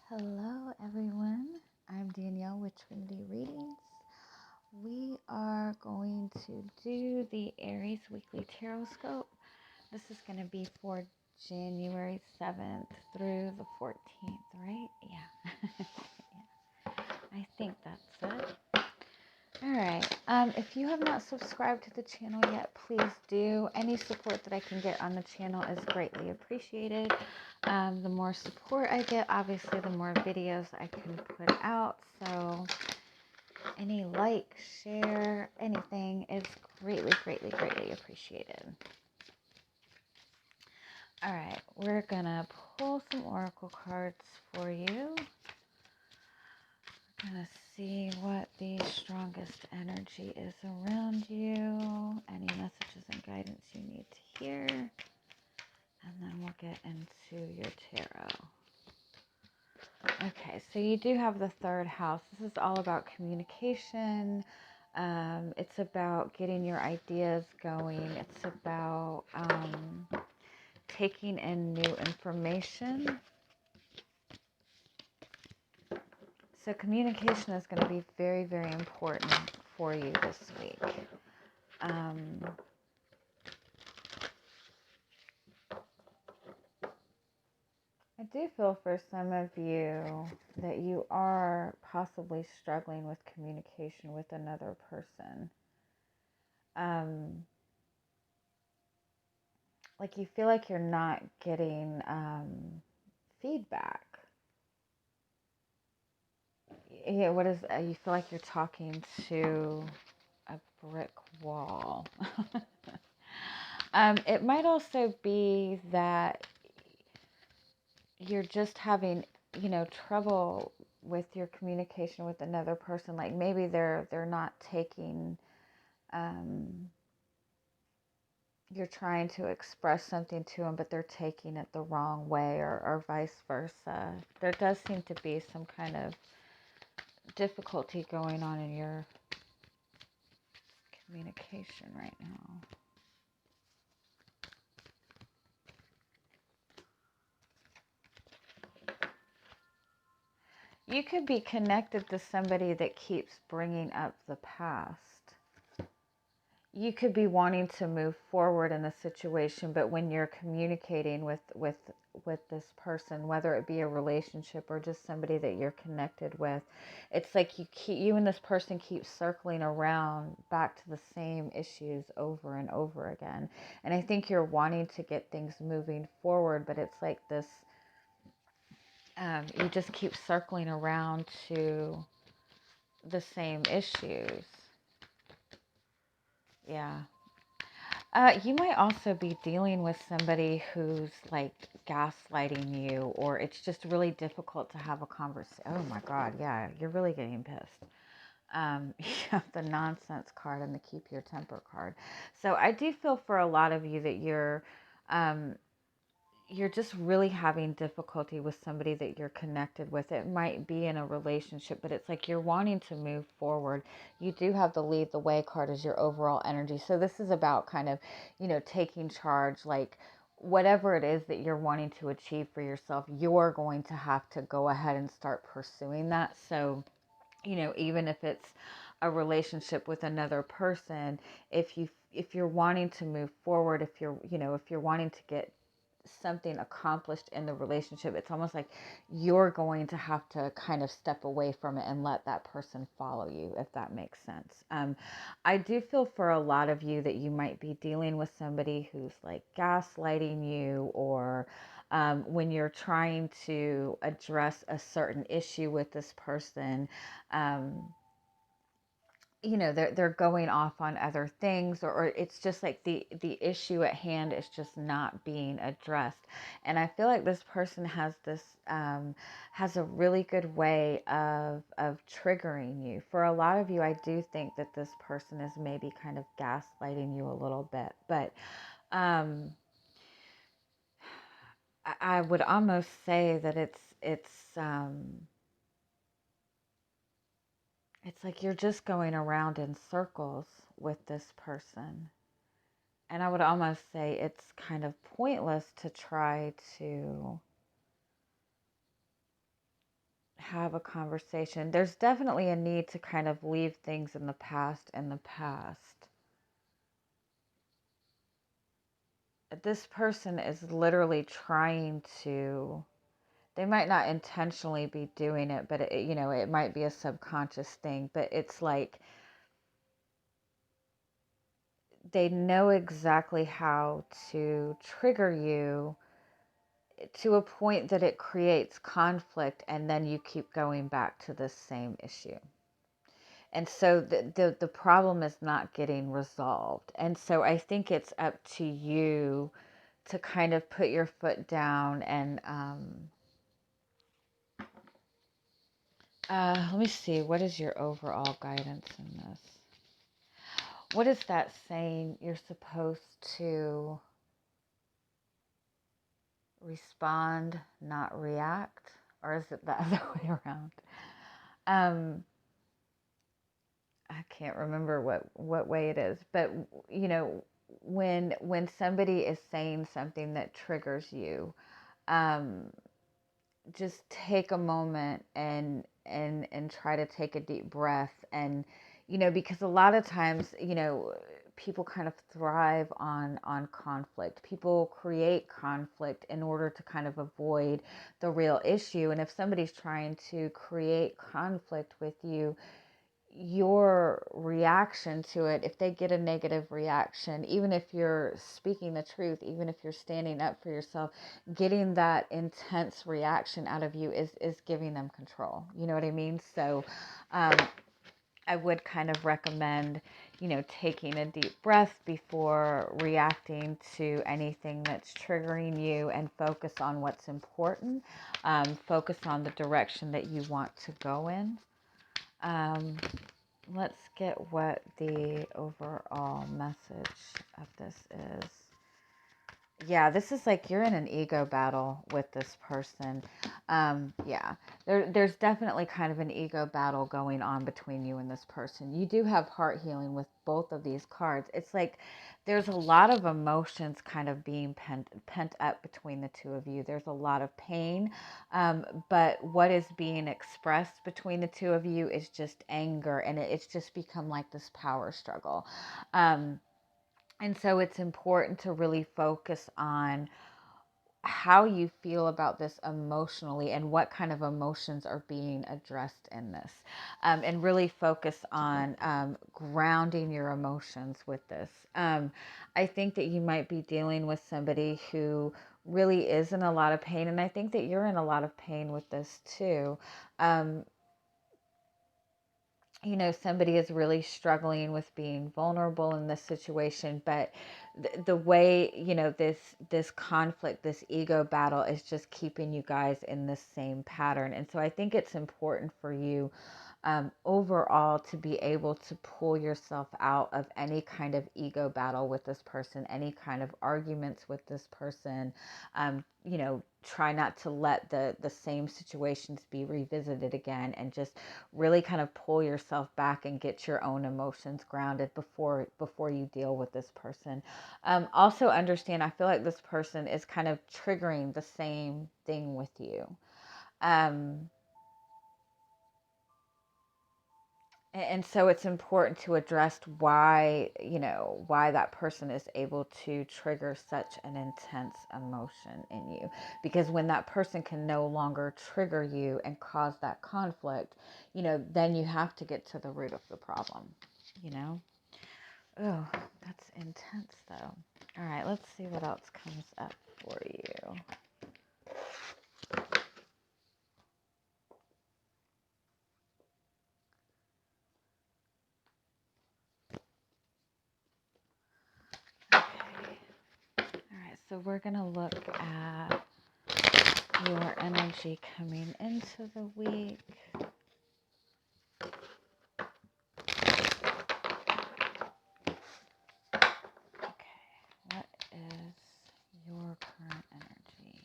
Hello everyone, I'm Danielle with Trinity Readings. We are going to do the Aries Weekly Tarotscope. This is going to be for January 7th through the 14th, right? Yeah. Yeah. I think that's it. Alright, if you have not subscribed to the channel yet, please do. Any support that I can get on the channel is greatly appreciated. The more support I get, obviously, the more videos I can put out. So any like, share, anything is greatly, greatly, greatly appreciated. Alright, we're going to pull some oracle cards for you. Gonna see what the strongest energy is around you, any messages and guidance you need to hear, and then we'll get into your tarot. Okay, so you do have the third house. This is all about communication. It's about getting your ideas going. It's about taking in new information. So communication is going to be very, very important for you this week. I do feel for some of you that you are possibly struggling with communication with another person. Like you feel like you're not getting feedback. Yeah, what is you feel like you're talking to a brick wall. It might also be that you're just having, trouble with your communication with another person. Like maybe they're not taking, you're trying to express something to them, but they're taking it the wrong way, or vice versa. There does seem to be some kind of difficulty going on in your communication right now. You could be connected to somebody that keeps bringing up the past. You could be wanting to move forward in a situation, but when you're communicating with this person, whether it be a relationship or just somebody that you're connected with, it's like you and this person keep circling around back to the same issues over and over again. And I think you're wanting to get things moving forward, but it's like this, you just keep circling around to the same issues. Yeah. You might also be dealing with somebody who's like gaslighting you, or it's just really difficult to have a conversation. Oh my God, yeah, you're really getting pissed. You have the nonsense card and the keep your temper card. So I do feel for a lot of you that you're just really having difficulty with somebody that you're connected with. It might be in a relationship, but it's like you're wanting to move forward. You do have the lead the way card as your overall energy. So this is about kind of, taking charge, like whatever it is that you're wanting to achieve for yourself, you're going to have to go ahead and start pursuing that. So, even if it's a relationship with another person, if you're wanting to move forward, if you're wanting to get something accomplished in the relationship, it's almost like you're going to have to kind of step away from it and let that person follow you, if that makes sense. I do feel for a lot of you that you might be dealing with somebody who's like gaslighting you, or when you're trying to address a certain issue with this person, they're going off on other things, or it's just like the issue at hand is just not being addressed. And I feel like this person has has a really good way of triggering you. For a lot of you, I do think that this person is maybe kind of gaslighting you a little bit, but I would almost say that it's like you're just going around in circles with this person. And I would almost say it's kind of pointless to try to have a conversation. There's definitely a need to kind of leave things in the past. This person is literally trying to, they might not intentionally be doing it, but it might be a subconscious thing, but it's like they know exactly how to trigger you to a point that it creates conflict, and then you keep going back to the same issue. And so the problem is not getting resolved. And so I think it's up to you to kind of put your foot down and let me see, what is your overall guidance in this? What is that saying? You're supposed to respond, not react? Or is it the other way around? I can't remember what way it is, but when somebody is saying something that triggers you, um, just take a moment and try to take a deep breath, and because a lot of times people kind of thrive on conflict. People create conflict in order to kind of avoid the real issue, and if somebody's trying to create conflict with you, your reaction to it, if they get a negative reaction, even if you're speaking the truth, even if you're standing up for yourself, getting that intense reaction out of you is giving them control. You know what I mean? So I would kind of recommend taking a deep breath before reacting to anything that's triggering you, and focus on what's important. Focus on the direction that you want to go in. Let's get what the overall message of this is. Yeah, this is like you're in an ego battle with this person. Yeah, there's definitely kind of an ego battle going on between you and this person. You do have heart healing with both of these cards. It's like there's a lot of emotions kind of being pent up between the two of you. There's a lot of pain, but what is being expressed between the two of you is just anger, and it's just become like this power struggle. And so it's important to really focus on how you feel about this emotionally, and what kind of emotions are being addressed in this. And really focus on grounding your emotions with this. I think that you might be dealing with somebody who really is in a lot of pain. And I think that you're in a lot of pain with this too. Somebody is really struggling with being vulnerable in this situation, but the way, this conflict, this ego battle is just keeping you guys in the same pattern. And so I think it's important for you overall to be able to pull yourself out of any kind of ego battle with this person, any kind of arguments with this person. Try not to let the same situations be revisited again, and just really kind of pull yourself back and get your own emotions grounded before you deal with this person. Also understand, I feel like this person is kind of triggering the same thing with you. And so it's important to address why that person is able to trigger such an intense emotion in you. Because when that person can no longer trigger you and cause that conflict, then you have to get to the root of the problem, Oh, that's intense though. All right, let's see what else comes up for you. Okay. All right, so we're going to look at your energy coming into the week. Okay, what is your current energy?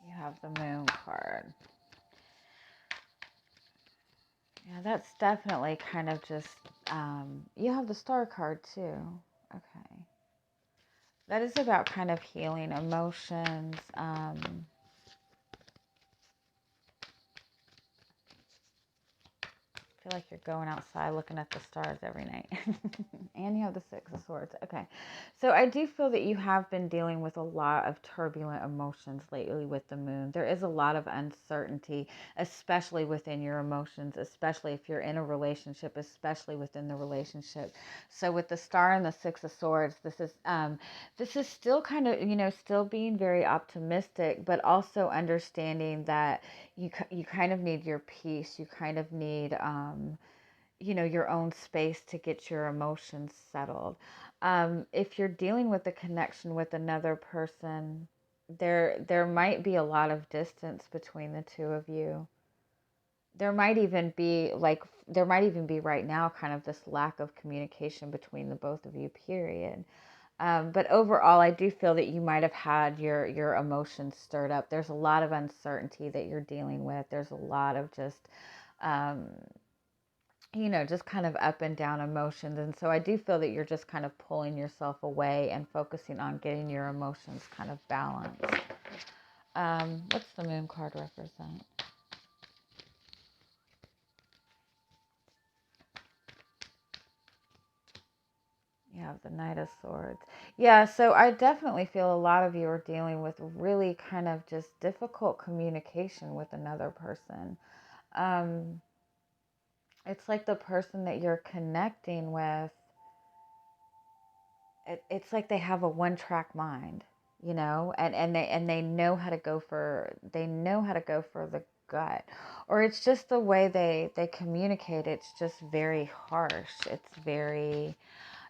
You have the Moon card. Yeah, that's definitely kind of just, you have the Star card too. Okay. That is about kind of healing emotions. feel like you're going outside looking at the stars every night. And you have the Six of Swords. Okay. So I do feel that you have been dealing with a lot of turbulent emotions lately with the moon. There is a lot of uncertainty, especially within your emotions, especially if you're in a relationship, especially within the relationship. So with the Star and the Six of Swords, this is still kind of, still being very optimistic, but also understanding that you kind of need your peace. You kind of need your own space to get your emotions settled. If you're dealing with a connection with another person, there might be a lot of distance between the two of you. There might even be right now kind of this lack of communication between the both of you, period. But overall, I do feel that you might have had your emotions stirred up. There's a lot of uncertainty that you're dealing with. There's a lot of um, just kind of up and down emotions. And so I do feel that you're just kind of pulling yourself away and focusing on getting your emotions kind of balanced. What's the moon card represent? You have the Knight of Swords. Yeah, so I definitely feel a lot of you are dealing with really kind of just difficult communication with another person. It's like the person that you're connecting with, it's like they have a one-track mind, and they know how to go for the gut, or it's just the way they communicate. It's just very harsh.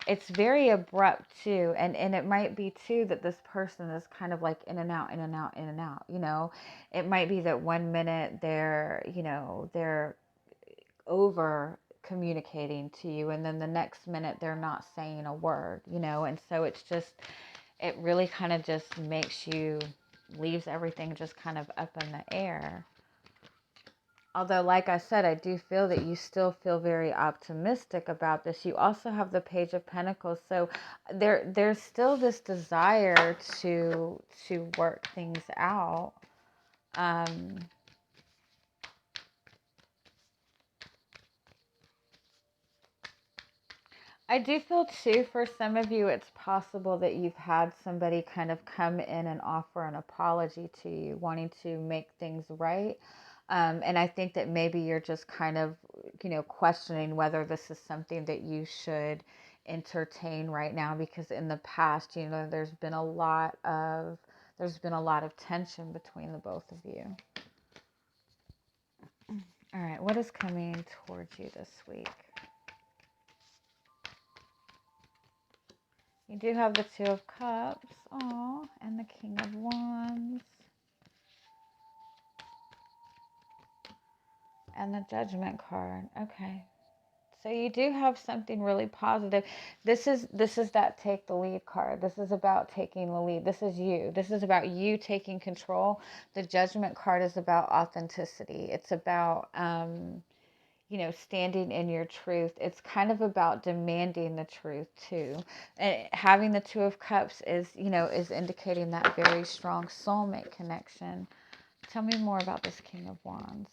It's very abrupt too, and it might be too that this person is kind of like in and out, in and out, in and out. It might be that 1 minute they're over communicating to you, and then the next minute they're not saying a word, and so it really kind of just leaves everything just kind of up in the air. Although, like I said, I do feel that you still feel very optimistic about this. You also have the Page of Pentacles, so there's still this desire to work things out. I do feel too, for some of you, it's possible that you've had somebody kind of come in and offer an apology to you, wanting to make things right. And I think that maybe you're just kind of, questioning whether this is something that you should entertain right now, because in the past, there's been a lot of tension between the both of you. All right, what is coming towards you this week? You do have the Two of Cups, and the King of Wands, and the Judgment card. Okay, so you do have something really positive. This is that take the lead card. This is about taking the lead. This is you. This is about you taking control. The Judgment card is about authenticity. It's about standing in your truth. It's kind of about demanding the truth too. And having the Two of Cups is indicating that very strong soulmate connection. Tell me more about this King of Wands.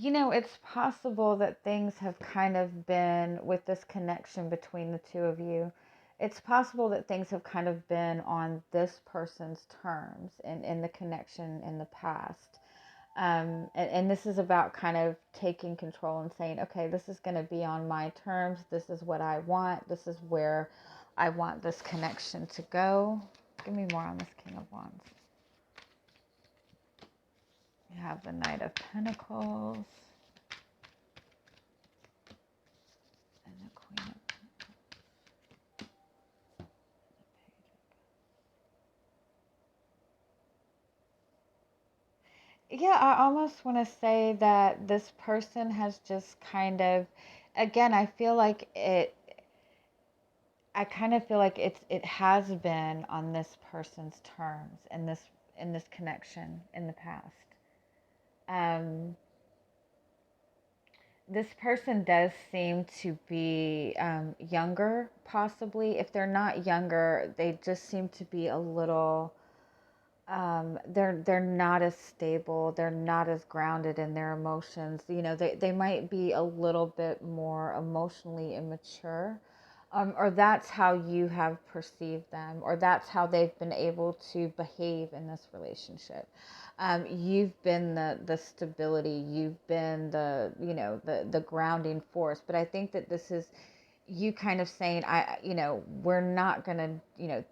It's possible that things have kind of been, with this connection between the two of you, it's possible that things have kind of been on this person's terms in the connection in the past. And this is about kind of taking control and saying, okay, this is going to be on my terms. This is what I want. This is where I want this connection to go. Give me more on this King of Wands. You have the Knight of Pentacles and the Queen of Yeah, I almost want to say that this person has just kind of, again, I kind of feel like it has been on this person's terms in this connection in the past. This person does seem to be younger, possibly. If they're not younger, they just seem to be a little they're not as stable, they're not as grounded in their emotions. You know, they might be a little bit more emotionally immature, or that's how you have perceived them, or that's how they've been able to behave in this relationship. You've been the stability, you've been the grounding force. But I think that this is you kind of saying, we're not going to,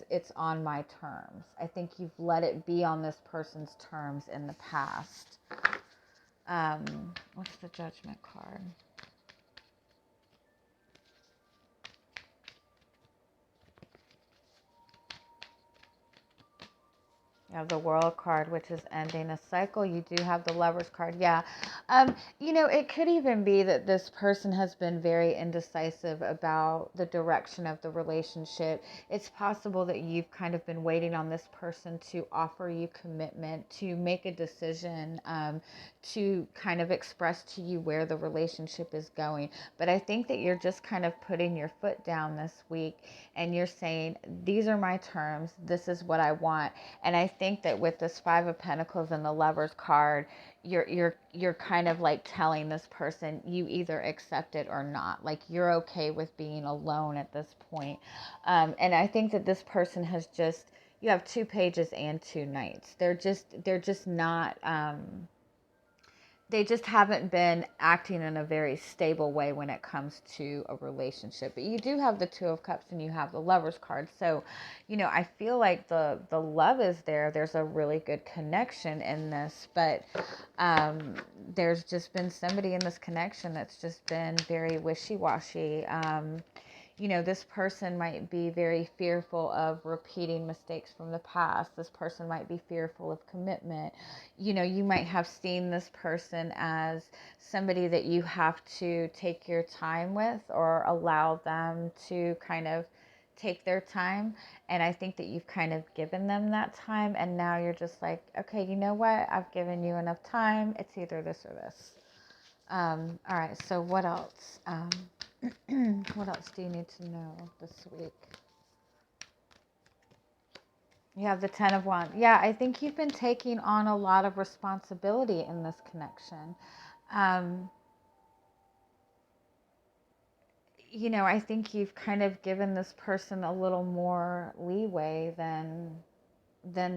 it's on my terms. I think you've let it be on this person's terms in the past. What's the Judgment card? You have the World card, which is ending a cycle. You do have the Lovers card. Yeah. It could even be that this person has been very indecisive about the direction of the relationship. It's possible that you've kind of been waiting on this person to offer you commitment, to make a decision, to kind of express to you where the relationship is going. But I think that you're just kind of putting your foot down this week, and you're saying, these are my terms. This is what I want. And I think that with this Five of Pentacles and the Lovers card, you're kind of like telling this person, you either accept it or not. Like, you're okay with being alone at this point. And I think that this person has just, you have 2 pages and 2 knights. They're just not, they just haven't been acting in a very stable way when it comes to a relationship. But you do have the Two of Cups and you have the Lovers card. So, I feel like the love is there. There's a really good connection in this. But there's just been somebody in this connection that's just been very wishy-washy. This person might be very fearful of repeating mistakes from the past. This person might be fearful of commitment. You might have seen this person as somebody that you have to take your time with, or allow them to kind of take their time. And I think that you've kind of given them that time. And now you're just like, okay, you know what? I've given you enough time. It's either this or this. All right. So what else? What else do you need to know this week? You have the Ten of Wands. Yeah, I think you've been taking on a lot of responsibility in this connection. Um, I think you've kind of given this person a little more leeway than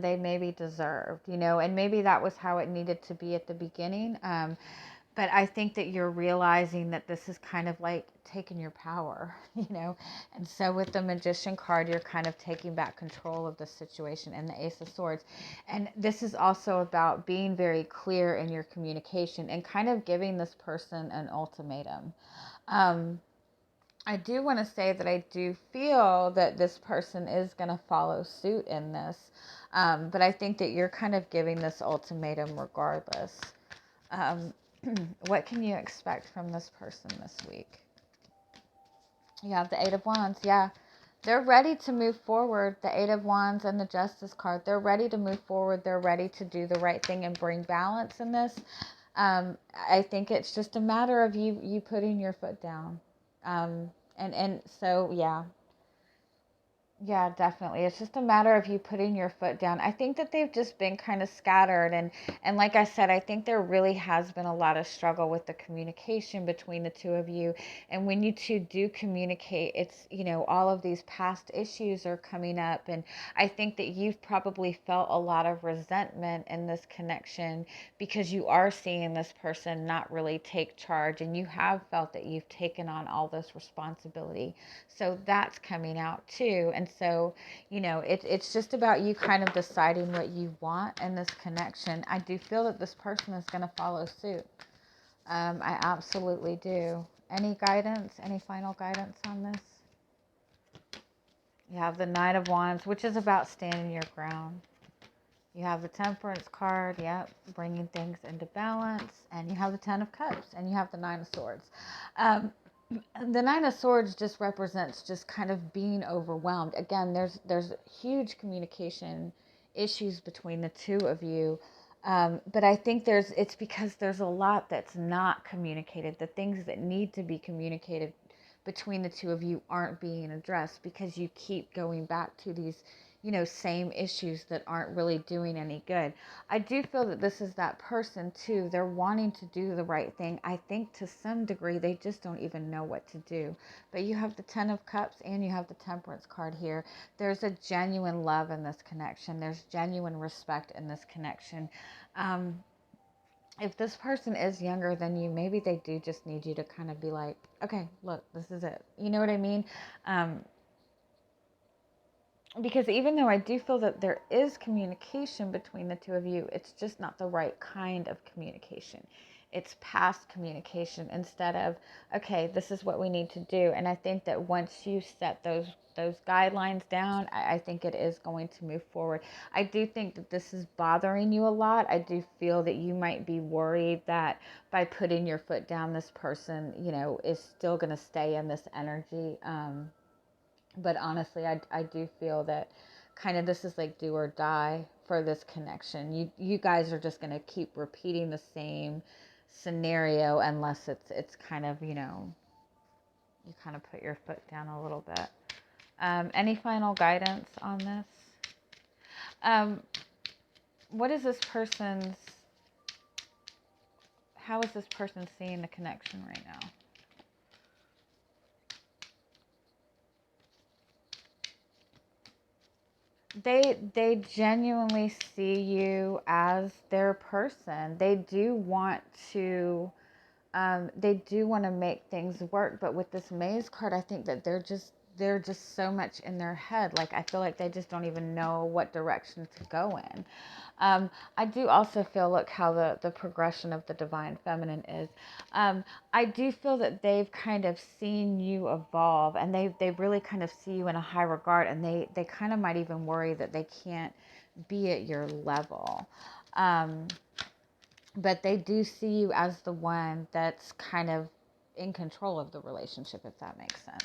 they maybe deserved, and maybe that was how it needed to be at the beginning. But I think that you're realizing that this is kind of like taking your power, And so with the Magician card, you're kind of taking back control of the situation, and the Ace of Swords. And this is also about being very clear in your communication and kind of giving this person an ultimatum. I do want to say that I do feel that this person is going to follow suit in this. But I think that you're kind of giving this ultimatum regardless. What can you expect from this person this week? You have the Eight of Wands. Yeah. They're ready to move forward. The Eight of Wands and the Justice card. They're ready to move forward. They're ready to do the right thing and bring balance in this. I think it's just a matter of you putting your foot down. And so, yeah. Yeah, definitely. It's just a matter of you putting your foot down. I think that they've just been kind of scattered, and like I said, I think there really has been a lot of struggle with the communication between the two of you. And when you two do communicate, it's, all of these past issues are coming up, and I think that you've probably felt a lot of resentment in this connection because you are seeing this person not really take charge, and you have felt that you've taken on all this responsibility. So that's coming out too. And so, it's just about you kind of deciding what you want in this connection. I do feel that this person is going to follow suit. I absolutely do. Any guidance, any final guidance on this? You have the Knight of Wands, which is about standing your ground. You have the Temperance card, yep, bringing things into balance. And you have the Ten of Cups, and you have the Nine of Swords. The Nine of Swords just represents just kind of being overwhelmed. Again, there's huge communication issues between the two of you. But I think it's because there's a lot that's not communicated. The things that need to be communicated between the two of you aren't being addressed because you keep going back to these, same issues that aren't really doing any good. I do feel that this is that person too. They're wanting to do the right thing. I think to some degree they just don't even know what to do. But you have the 10 of Cups and you have the Temperance card here. There's a genuine love in this connection. There's genuine respect in this connection. If this person is younger than you, maybe they do just need you to kind of be like, okay, look, this is it. You know what I mean? Because even though I do feel that there is communication between the two of you, it's just not the right kind of communication. It's past communication instead of, okay, this is what we need to do. And I think that once you set those guidelines down, I think it is going to move forward. I do think that this is bothering you a lot. I do feel that you might be worried that by putting your foot down, this person, is still going to stay in this energy. But honestly, I do feel that kind of this is like do or die for this connection. You guys are just going to keep repeating the same scenario unless it's kind of, you kind of put your foot down a little bit. Any final guidance on this? What is this person's, how is this person seeing the connection right now? They genuinely see you as their person. They do want to make things work, but with this Maze card, I think that they're just so much in their head. Like I feel like they just don't even know what direction to go in. I do also feel, look how the progression of the divine feminine is. I do feel that they've kind of seen you evolve, and they really kind of see you in a high regard, and they kind of might even worry that they can't be at your level. But they do see you as the one that's kind of in control of the relationship, if that makes sense.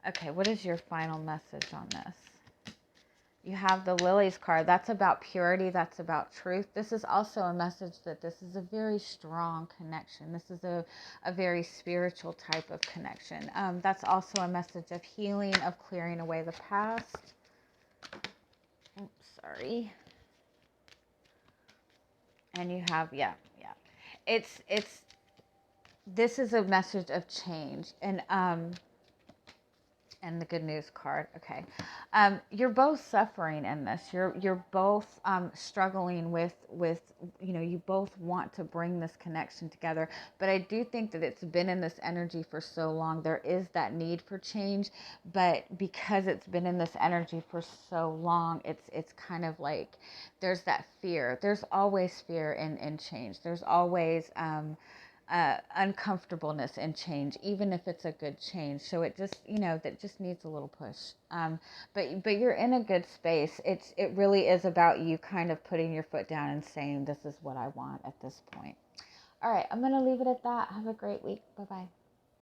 Okay, what is your final message on this? You have the Lilies card. That's about purity. That's about truth. This is also a message that this is a very strong connection. This is a very spiritual type of connection. That's also a message of healing, of clearing away the past. Oops, sorry. And you have, yeah. This is a message of change. And the good news card. Okay. You're both suffering in this. You're both struggling with, you both want to bring this connection together. But I do think that it's been in this energy for so long. There is that need for change. But because it's been in this energy for so long, it's kind of like there's that fear. There's always fear in change. There's always uncomfortableness in change, even if it's a good change. So it just, that just needs a little push. But you're in a good space. It really is about you kind of putting your foot down and saying, this is what I want at this point. All right, I'm going to leave it at that. Have a great week. Bye-bye.